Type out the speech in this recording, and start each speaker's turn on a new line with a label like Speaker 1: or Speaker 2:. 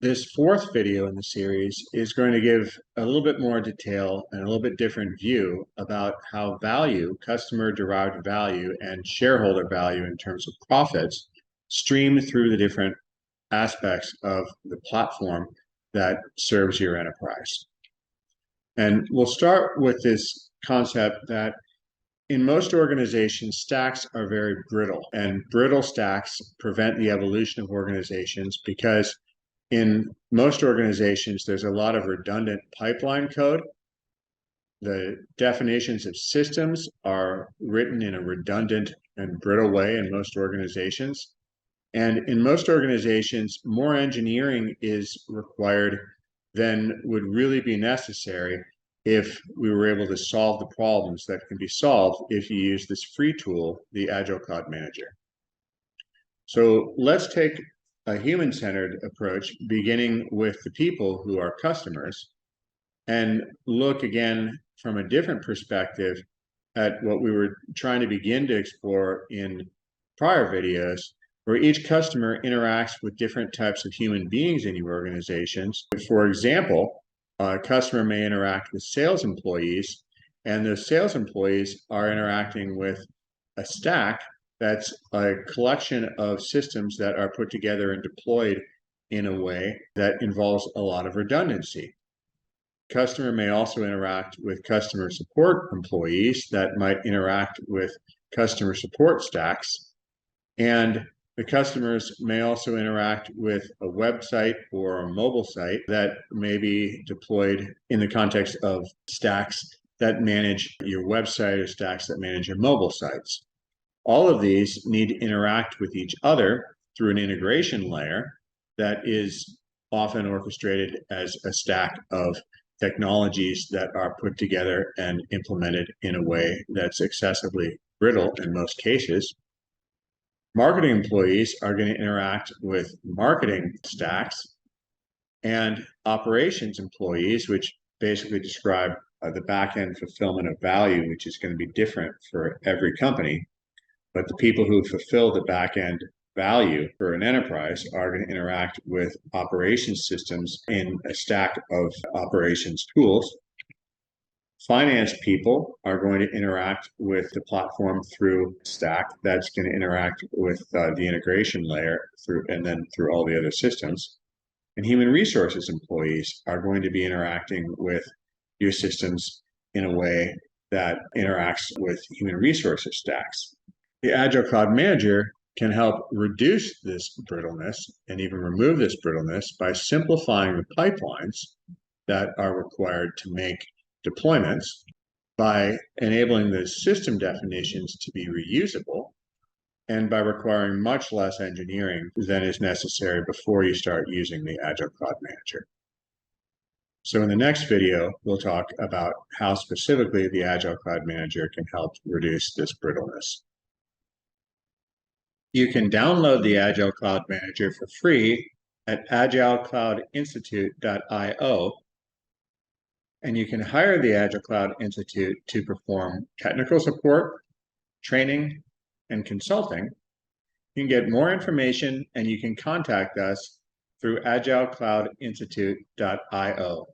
Speaker 1: This fourth video in the series is going to give a little bit more detail and a little bit different view about how value, customer-derived value, and shareholder value in terms of profits stream through the different aspects of the platform that serves your enterprise. And we'll start with this concept that in most organizations, stacks are very brittle, and brittle stacks prevent the evolution of organizations because in most organizations, there's a lot of redundant pipeline code. The definitions of systems are written in a redundant and brittle way in most organizations. And in most organizations, more engineering is required than would really be necessary if we were able to solve the problems that can be solved if you use this free tool, the Agile Cloud Manager. So let's take a human-centered approach, beginning with the people who are customers, and look again from a different perspective at what we were trying to begin to explore in prior videos, where each customer interacts with different types of human beings in your organizations. For example, a customer may interact with sales employees, and those sales employees are interacting with a stack that's a collection of systems that are put together and deployed in a way that involves a lot of redundancy. Customer may also interact with customer support employees that might interact with customer support stacks. And the customers may also interact with a website or a mobile site that may be deployed in the context of stacks that manage your website or stacks that manage your mobile sites. All of these need to interact with each other through an integration layer that is often orchestrated as a stack of technologies that are put together and implemented in a way that's excessively brittle in most cases. Marketing employees are going to interact with marketing stacks, and operations employees, which basically describe the back-end fulfillment of value, which is going to be different for every company. But the people who fulfill the back-end value for an enterprise are going to interact with operations systems in a stack of operations tools. Finance people are going to interact with the platform through stack that's going to interact with the integration layer and then through all the other systems. And human resources employees are going to be interacting with your systems in a way that interacts with human resources stacks. The Agile Cloud Manager can help reduce this brittleness and even remove this brittleness by simplifying the pipelines that are required to make deployments, by enabling the system definitions to be reusable, and by requiring much less engineering than is necessary before you start using the Agile Cloud Manager. So in the next video, we'll talk about how specifically the Agile Cloud Manager can help reduce this brittleness. You can download the Agile Cloud Manager for free at agilecloudinstitute.io, and you can hire the Agile Cloud Institute to perform technical support, training, and consulting. You can get more information and you can contact us through agilecloudinstitute.io.